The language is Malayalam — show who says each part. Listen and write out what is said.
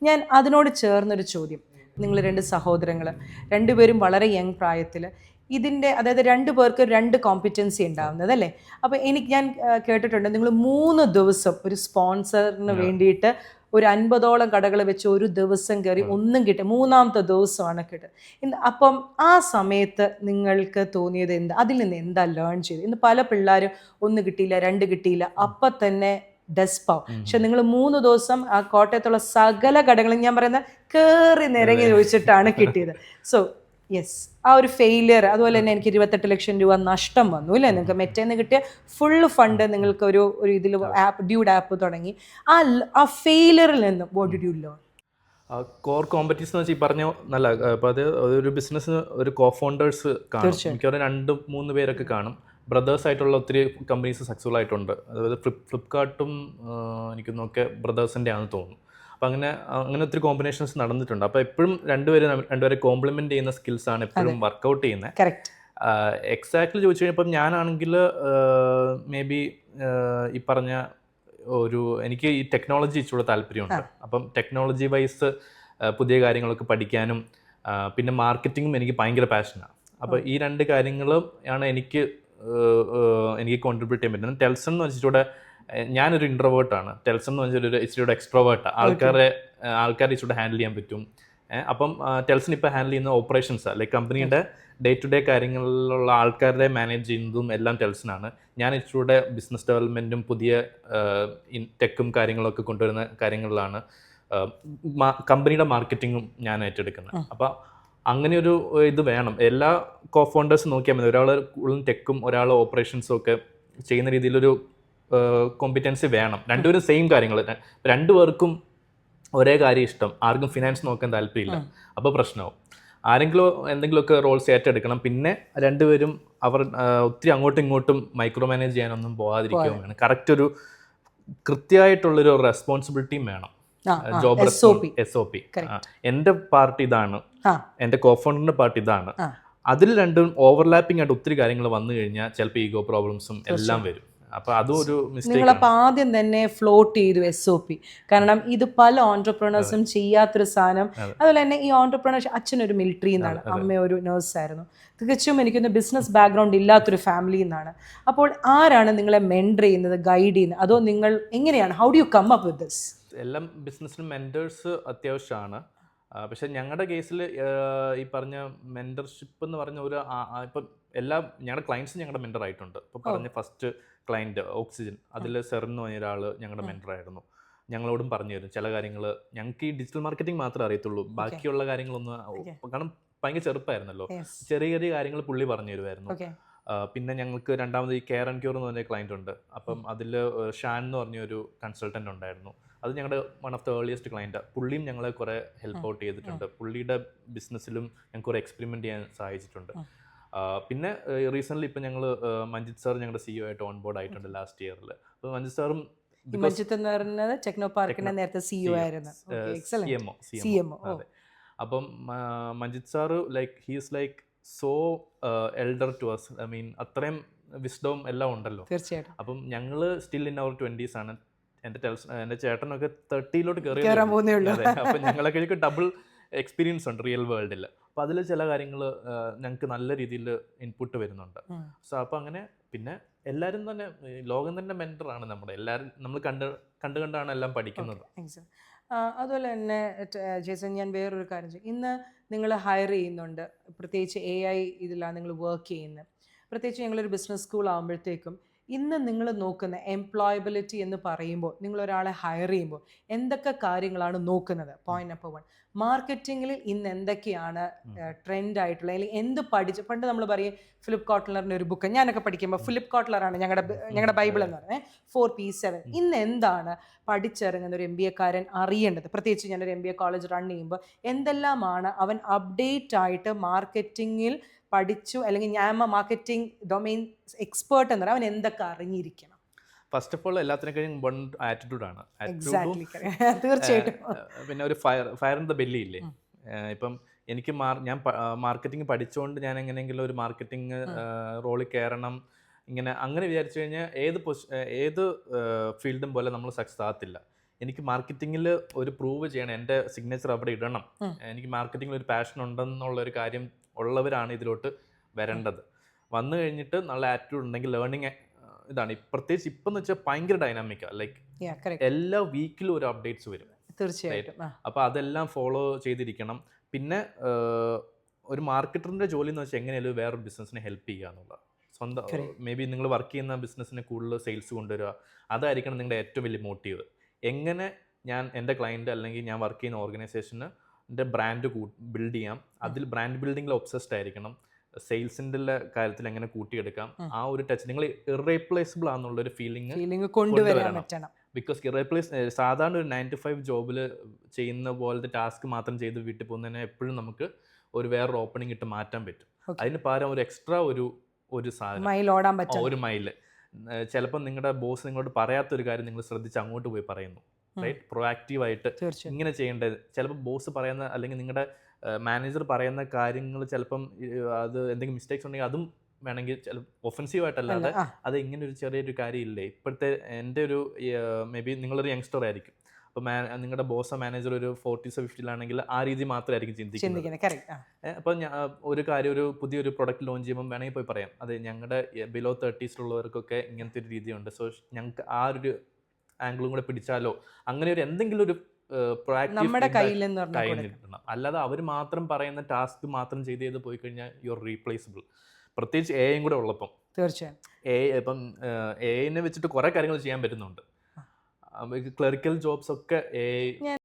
Speaker 1: ഞാൻ അതിനോട് ചേർന്നൊരു ചോദ്യം, നിങ്ങൾ രണ്ട് സഹോദരങ്ങൾ രണ്ടുപേരും വളരെ യങ് പ്രായത്തിൽ ഇതിൻ്റെ, അതായത് രണ്ടു പേർക്ക് രണ്ട് കോമ്പിറ്റൻസി ഉണ്ടാവുന്നത് അല്ലേ? അപ്പോൾ ഞാൻ കേട്ടിട്ടുണ്ട് നിങ്ങൾ 3 ദിവസം ഒരു സ്പോൺസറിന് വേണ്ടിയിട്ട് ഒരു 50ഓളം കടകൾ വെച്ച് ഒരു ദിവസം കയറി ഒന്നും കിട്ടും, 3-ാമത്തെ ദിവസമാണ് കിട്ടുക. അപ്പം ആ സമയത്ത് നിങ്ങൾക്ക് തോന്നിയത് എന്താ, അതിൽ നിന്ന് എന്താ ലേൺ ചെയ്ത്? ഇന്ന് പല പിള്ളേരും 1 കിട്ടിയില്ല 2 കിട്ടിയില്ല അപ്പം തന്നെ ഡെസ്പാവും. പക്ഷെ നിങ്ങൾ 3 ദിവസം ആ കോട്ടയത്തുള്ള സകല കടകളും, ഞാൻ പറയുന്നത് കയറി നിരങ്ങി ചോദിച്ചിട്ടാണ് കിട്ടിയത്. സോ യെസ്, ആ ഒരു ഫെയിലിയർ, അതുപോലെ തന്നെ എനിക്ക് 28 ലക്ഷം രൂപ നഷ്ടം വന്നു അല്ലേ? നിങ്ങൾക്ക് മെറ്റേന്ന് കിട്ടിയ ഫുൾ ഫണ്ട് നിങ്ങൾക്ക് ഒരു ഇതിൽ ഡ്യൂഡ് ആപ്പ് തുടങ്ങി, ആ ഫെയിലിയറിൽ നിന്നും what did you learn?
Speaker 2: Core competition എന്ന് വെച്ചാൽ ഈ പറഞ്ഞ നല്ല, അപ്പോൾ അത് ഒരു ബിസിനസ് ഒരു കോ ഫൗണ്ടേഴ്സ് കാണും, മിക്കവാറും 2-3 പേരൊക്കെ കാണും. ബ്രദേഴ്സ് ആയിട്ടുള്ള ഒത്തിരി കമ്പനീസ് സക്സസ്ഫുൾ ആയിട്ടുണ്ട്. അതായത് ഫ്ലിപ്കാർട്ടും എനിക്കൊന്നൊക്കെ ബ്രദേഴ്സിൻ്റെ ആണെന്ന് തോന്നുന്നു. അപ്പോൾ അങ്ങനെ ഒത്തിരി കോമ്പിനേഷൻസ് നടന്നിട്ടുണ്ട്. അപ്പോൾ എപ്പോഴും രണ്ടുപേരെ കോംപ്ലിമെൻറ്റ് ചെയ്യുന്ന സ്കിൽസാണ് എപ്പോഴും വർക്കൗട്ട് ചെയ്യുന്നത്. എക്സാക്ട്ലി ചോദിച്ചു കഴിഞ്ഞാൽ ഇപ്പം ഞാനാണെങ്കിൽ മേ ബി ഈ പറഞ്ഞ എനിക്ക് ഈ ടെക്നോളജി ഇച്ചിരി താല്പര്യമുണ്ട്. അപ്പം ടെക്നോളജി വൈസ് പുതിയ കാര്യങ്ങളൊക്കെ പഠിക്കാനും പിന്നെ മാർക്കറ്റിങ്ങും എനിക്ക് ഭയങ്കര പാഷനാണ്. അപ്പോൾ ഈ 2 കാര്യങ്ങളും ആണ് എനിക്ക് കോൺട്രിബ്യൂട്ട് ചെയ്യാൻ പറ്റുന്നത്. ടെൽസൺ എന്ന് വെച്ചിട്ടൂടെ ഞാനൊരു ഇൻട്രോവേർട്ടാണ്, ടെൽസൺ എന്ന് വെച്ചാൽ ഇച്ചിരി എക്സ്ട്രോവേർട്ടാണ്. ആൾക്കാരെ ഇച്ചിരി ഹാൻഡിൽ ചെയ്യാൻ പറ്റും. അപ്പം ടെൽസൺ ഇപ്പോൾ ഹാൻഡിൽ ചെയ്യുന്ന ഓപ്പറേഷൻസാണ്, ലൈക്ക് കമ്പനിയുടെ ഡേ ടു ഡേ കാര്യങ്ങളിലുള്ള ആൾക്കാരെ മാനേജ് ചെയ്യുന്നതും എല്ലാം ടെൽസനാണ്. ഞാൻ ഇച്ചിരി ബിസിനസ് ഡെവലപ്മെൻറ്റും പുതിയ ടെക്കും കാര്യങ്ങളൊക്കെ കൊണ്ടുവരുന്ന കാര്യങ്ങളിലാണ് കമ്പനിയുടെ മാർക്കറ്റിങ്ങും ഞാൻ ഏറ്റെടുക്കുന്നത്. അപ്പോൾ അങ്ങനെ ഒരു ഇത് വേണം. എല്ലാ കോ ഫൗണ്ടേഴ്സും നോക്കിയാൽ മതി, ഒരാൾ കൂടുതലും ടെക്കും ഒരാൾ ഓപ്പറേഷൻസും ഒക്കെ ചെയ്യുന്ന രീതിയിലൊരു കോമ്പിറ്റൻസി വേണം. രണ്ടുപേരും സെയിം കാര്യങ്ങൾ, 2 പേർക്കും ഒരേ കാര്യം ഇഷ്ടം, ആർക്കും ഫിനാൻസ് നോക്കാൻ താല്പര്യമില്ല, അപ്പോൾ പ്രശ്നമാവും. ആരെങ്കിലും എന്തെങ്കിലുമൊക്കെ റോൾസ് ഏറ്റെടുക്കണം. പിന്നെ 2 പേരും ഒത്തിരി അങ്ങോട്ടും ഇങ്ങോട്ടും മൈക്രോ മാനേജ് ചെയ്യാനൊന്നും പോകാതിരിക്കുകയും വേണം. കറക്റ്റ് ഒരു കൃത്യമായിട്ടുള്ളൊരു റെസ്പോൺസിബിലിറ്റിയും വേണം. Job SOP. എൻ്റെ പാർട്ട് ഇതാണ്, എൻ്റെ കോഫൗണ്ടറിന്റെ പാർട്ട് ഇതാണ്. അതിൽ രണ്ടും ഓവർലാപ്പിംഗ് ആയിട്ട് ഒത്തിരി കാര്യങ്ങൾ വന്നു കഴിഞ്ഞാൽ ചിലപ്പോൾ ഈഗോ പ്രോബ്ലംസും എല്ലാം വരും. അപ്പോൾ അതും ഒരു മിസ്റ്റേക്ക്.
Speaker 1: നിങ്ങളപ്പോൾ ആദ്യം തന്നെ ഫ്ലോട്ട് ചെയ്തു SOP. കാരണം ഇത് പല ഓൺടർപ്രണേഴ്സും ചെയ്യാത്തൊരു സാധനം. അതുപോലെ തന്നെ ഈ ഓൺടർപ്രണേഴ്സ്, അച്ഛനൊരു മിലിറ്ററിയിൽ നിന്നാണ്, അമ്മ ഒരു നേഴ്സായിരുന്നു. തികച്ചും എനിക്കൊന്ന് ബിസിനസ് ബാക്ക്ഗ്രൗണ്ട് ഇല്ലാത്തൊരു ഫാമിലിയിൽ നിന്നാണ്. അപ്പോൾ ആരാണ് നിങ്ങളെ മെൻറ്റർ ചെയ്യുന്നത്, ഗൈഡ് ചെയ്യുന്നത്? അതോ നിങ്ങൾ എങ്ങനെയാണ്, how do you come up with this?
Speaker 2: എല്ലാം ബിസിനസ്സിന് മെൻറ്റേഴ്സ് അത്യാവശ്യമാണ്. പക്ഷെ ഞങ്ങളുടെ കേസിൽ ഈ പറഞ്ഞ മെൻറ്റർഷിപ്പ് എന്ന് പറഞ്ഞ ഇപ്പം ഞങ്ങളുടെ ക്ലയൻസ് ഞങ്ങളുടെ മെൻറ്റർ ആയിട്ടുണ്ട്. ഇപ്പോൾ പറഞ്ഞ ഫസ്റ്റ് ക്ലയൻറ്റ് ഓക്സിജൻ, അതിൽ സെറിൻ എന്ന് പറഞ്ഞ ഒരാൾ ഞങ്ങളുടെ മെൻറ്ററായിരുന്നു. ഞങ്ങളോടും പറഞ്ഞു തരും ചില കാര്യങ്ങൾ. ഞങ്ങൾക്ക് ഈ ഡിജിറ്റൽ മാർക്കറ്റിംഗ് മാത്രമേ അറിയത്തുള്ളൂ, ബാക്കിയുള്ള കാര്യങ്ങളൊന്നും, കാരണം ഭയങ്കര ചെറുപ്പമായിരുന്നല്ലോ, ചെറിയ ചെറിയ കാര്യങ്ങൾ പുള്ളി പറഞ്ഞു തരുമായിരുന്നു. പിന്നെ ഞങ്ങൾക്ക് രണ്ടാമത് ഈ കെയർ ആൻഡ് ക്യൂർ എന്ന് പറഞ്ഞ ക്ലയൻറ്റ് ഉണ്ട്. അപ്പം അതിൽ ഷാൻ എന്ന് പറഞ്ഞൊരു കൺസൾട്ടൻ്റ് ഉണ്ടായിരുന്നു. അത് ഞങ്ങളുടെ one of the earliest client. പുള്ളിയും ഞങ്ങളെ കുറേ ഹെൽപ്പ് ഔട്ട് ചെയ്തിട്ടുണ്ട്. പുള്ളിയുടെ ബിസിനസ്സിലും ഞങ്ങൾക്ക് കുറേ എക്സ്പെരിമെൻറ്റ് ചെയ്യാൻ സഹായിച്ചിട്ടുണ്ട്. പിന്നെ റീസെൻ്റ്ലി ഇപ്പം ഞങ്ങൾ മഞ്ജിത് സാർ ഞങ്ങളുടെ CEO ആയിട്ട് ഓൺ ബോർഡ് ആയിട്ടുണ്ട് ലാസ്റ്റ് ഇയറിൽ. അപ്പോൾ മഞ്ജിത് സാറും
Speaker 1: CMO.
Speaker 2: അതെ. അപ്പം Manjith sir like he's like so elder to us. I mean അത്രയും വിസ്ഡവും എല്ലാം ഉണ്ടല്ലോ.
Speaker 1: തീർച്ചയായിട്ടും.
Speaker 2: അപ്പം ഞങ്ങൾ സ്റ്റിൽ ഇൻ അവർ 20s ആണ്. എൻ്റെ ചേട്ടനൊക്കെ 30-ലോട്ട്
Speaker 1: കയറാൻ പോകുന്നേ ഉള്ളൂ.
Speaker 2: അപ്പം ഞങ്ങളൊക്കെ ഡബിൾ എക്സ്പീരിയൻസ് ഉണ്ട് റിയൽ വേൾഡിൽ. അപ്പോൾ അതിൽ ചില കാര്യങ്ങൾ ഞങ്ങൾക്ക് നല്ല രീതിയിൽ ഇൻപുട്ട് വരുന്നുണ്ട്. സോ അപ്പോൾ അങ്ങനെ പിന്നെ എല്ലാവരും തന്നെ ലോകം തന്നെ മെൻറ്ററാണ് നമ്മുടെ. എല്ലാവരും നമ്മൾ കണ്ടാണ് എല്ലാം പഠിക്കുന്നത്.
Speaker 1: അതുപോലെ തന്നെ ജേസൺ, ഞാൻ വേറൊരു കാര്യം ചെയ്യും, ഇന്ന് നിങ്ങൾ ഹയർ ചെയ്യുന്നുണ്ട്, പ്രത്യേകിച്ച് AI ഇതിലാണ് നിങ്ങൾ വർക്ക് ചെയ്യുന്നത്. പ്രത്യേകിച്ച് ഞങ്ങളൊരു ബിസിനസ് സ്കൂൾ ആകുമ്പോഴത്തേക്കും ഇന്ന് നിങ്ങൾ നോക്കുന്ന എംപ്ലോയബിലിറ്റി എന്ന് പറയുമ്പോൾ, നിങ്ങളൊരാളെ ഹയർ ചെയ്യുമ്പോൾ എന്തൊക്കെ കാര്യങ്ങളാണ് നോക്കുന്നത്? പോയിന്റ് നമ്പർ 1, മാർക്കറ്റിങ്ങിൽ ഇന്ന് എന്തൊക്കെയാണ് ട്രെൻഡ് ആയിട്ടുള്ള, അല്ലെങ്കിൽ എന്ത് പഠിച്ച്, പണ്ട് നമ്മൾ പറയും ഫിലിപ്പ് കോട്ട്ലറിൻ്റെ ഒരു ബുക്ക്, ഞാനൊക്കെ പഠിക്കുമ്പോൾ ഫിലിപ്പ് കോട്ട്ലറാണ് ഞങ്ങളുടെ ബൈബിൾ എന്ന് പറയുന്നത്, 4P7. ഇന്ന് എന്താണ് പഠിച്ചിറങ്ങുന്ന ഒരു MBA-കാരൻ അറിയേണ്ടത്? പ്രത്യേകിച്ച് ഞാനൊരു MBA കോളേജ് റൺ ചെയ്യുമ്പോൾ എന്തെല്ലാമാണ് അവൻ അപ്ഡേറ്റ് ആയിട്ട് മാർക്കറ്റിങ്ങിൽ പഠിച്ചു, അല്ലെങ്കിൽ ഞാൻ മാർക്കറ്റിംഗ് ഡൊമൈൻ എക്സ്പേർട്ട് എന്ന് പറയാം, അവൻ എന്തൊക്കെ അറിഞ്ഞിരിക്കണം?
Speaker 2: ഫസ്റ്റ് ഓഫ് ഓൾ എല്ലാത്തിനേക്കാളും വൺ ആറ്റിറ്റ്യൂഡാണ്.
Speaker 1: തീർച്ചയായിട്ടും.
Speaker 2: പിന്നെ ഒരു ഫയർ ഇൻ ദ ബെല്ലി ഇല്ലേ. ഇപ്പം എനിക്ക് ഞാൻ മാർക്കറ്റിംഗ് പഠിച്ചുകൊണ്ട് ഞാൻ എങ്ങനെയെങ്കിലും ഒരു മാർക്കറ്റിംഗ് റോളിൽ കയറണം അങ്ങനെ വിചാരിച്ചു കഴിഞ്ഞാൽ ഏത് ഫീൽഡും പോലെ നമ്മൾ സക്സസ് ആകത്തില്ല. എനിക്ക് മാർക്കറ്റിങ്ങിൽ ഒരു പ്രൂവ് ചെയ്യണം, എൻ്റെ സിഗ്നേച്ചർ അവിടെ ഇടണം, എനിക്ക് മാർക്കറ്റിങ്ങിൽ ഒരു പാഷൻ ഉണ്ടെന്നുള്ളൊരു കാര്യം ഉള്ളവരാണ് ഇതിലോട്ട് വരേണ്ടത്. വന്നു കഴിഞ്ഞിട്ട് നല്ല ആറ്റിറ്റ്യൂഡ് ഉണ്ടെങ്കിൽ ലേണിംഗ് ഇതാണ്. പ്രത്യേകിച്ച് ഇപ്പം എന്ന് വെച്ചാൽ ഭയങ്കര ഡൈനാമിക്കാണ്. ലൈക്ക് എല്ലാ വീക്കിലും ഒരു അപ്ഡേറ്റ്സ് വരും.
Speaker 1: തീർച്ചയായിട്ടും.
Speaker 2: അപ്പോൾ അതെല്ലാം ഫോളോ ചെയ്തിരിക്കണം. പിന്നെ ഒരു മാർക്കറ്ററിൻ്റെ ജോലി എന്ന് വെച്ചാൽ എങ്ങനെയാലും വേറൊരു ബിസിനസ്സിനെ ഹെൽപ്പ് ചെയ്യുക എന്നുള്ളത്. സ്വന്തം മേ ബി നിങ്ങൾ വർക്ക് ചെയ്യുന്ന ബിസിനസ്സിന് കൂടുതൽ സെയിൽസ് കൊണ്ടുവരിക, അതായിരിക്കണം നിങ്ങളുടെ ഏറ്റവും വലിയ മോട്ടീവ്. എങ്ങനെ ഞാൻ എൻ്റെ ക്ലയൻറ്റ് അല്ലെങ്കിൽ ഞാൻ വർക്ക് ചെയ്യുന്ന ഓർഗനൈസേഷന് എൻ്റെ ബ്രാൻഡ് ബിൽഡ് ചെയ്യാം, അതിൽ ബ്രാൻഡ് ബിൽഡിങ്ങിൽ ഒബ്സസ്ഡ് ആയിരിക്കണം. സെയിൽസിൻ്റെ കാര്യത്തിൽ എങ്ങനെ കൂട്ടിയെടുക്കാം, ആ ഒരു ടച്ച് നിങ്ങൾ ഇറേപ്ലേസിബിൾ ആണെന്നുള്ളൊരു ഫീലിംഗ് കൊണ്ടുവരണം. ബിക്കോസ് സാധാരണ ഒരു 9 to 5 ജോബിൽ ചെയ്യുന്ന പോലത്തെ ടാസ്ക് മാത്രം ചെയ്ത് വീട്ടിൽ പോകുന്നതിനെ എപ്പോഴും നമുക്ക് ഒരു വേറൊരു ഓപ്പണിംഗ് ഇട്ട് മാറ്റാൻ പറ്റും. അതിന് പകരം ഒരു എക്സ്ട്രാ ഒരു സാധനം, ഒരു മൈല്. ചിലപ്പോൾ നിങ്ങളുടെ ബോസ് നിങ്ങളോട് പറയാത്തൊരു കാര്യം നിങ്ങൾ ശ്രദ്ധിച്ച് അങ്ങോട്ട് പോയി പറയുന്നു, റൈറ്റ്? പ്രൊആക്റ്റീവായിട്ട് ഇങ്ങനെ ചെയ്യേണ്ടത്. ചിലപ്പോൾ ബോസ് പറയുന്ന അല്ലെങ്കിൽ നിങ്ങളുടെ മാനേജർ പറയുന്ന കാര്യങ്ങൾ ചിലപ്പം അത് എന്തെങ്കിലും മിസ്റ്റേക്സ് ഉണ്ടെങ്കിൽ അതും വേണമെങ്കിൽ ഒഫൻസീവായിട്ടല്ലാതെ അത് ഇങ്ങനെ ഒരു ചെറിയൊരു കാര്യമില്ലേ. ഇപ്പോഴത്തെ എൻ്റെ ഒരു മേ ബി നിങ്ങളൊരു യങ്സ്റ്റർ ആയിരിക്കും, അപ്പോൾ നിങ്ങളുടെ ബോസോ മാനേജർ ഒരു 40s or 50s ആണെങ്കിൽ ആ രീതി മാത്രമായിരിക്കും ചിന്തിക്കുന്നത്. അപ്പോൾ ഒരു കാര്യം, ഒരു പുതിയൊരു പ്രൊഡക്റ്റ് ലോഞ്ച് ചെയ്യുമ്പോൾ വേണമെങ്കിൽ പോയി പറയാം, അതെ ഞങ്ങളുടെ ബിലോ 30s ഇങ്ങനത്തെ ഒരു രീതിയുണ്ട്, സോ ഞങ്ങൾക്ക് ആ ഒരു ആംഗിളും കൂടെ പിടിച്ചാലോ, അങ്ങനെ ഒരു എന്തെങ്കിലും ഒരു
Speaker 1: നമ്മുടെ കയ്യിൽ
Speaker 2: കിട്ടണം. അല്ലാതെ അവർ മാത്രം പറയുന്ന ടാസ്ക് മാത്രം ചെയ്ത് പോയി കഴിഞ്ഞാൽ യു ആർ റീപ്ലേസബിൾ. പ്രത്യേകിച്ച് എ കൂടെ ഉള്ളപ്പം.
Speaker 1: തീർച്ചയായും
Speaker 2: ഇപ്പം എനെ വെച്ചിട്ട് കുറേ കാര്യങ്ങൾ ചെയ്യാൻ പറ്റുന്നുണ്ട്. ക്ലറിക്കൽ ജോബ്സ് ഒക്കെ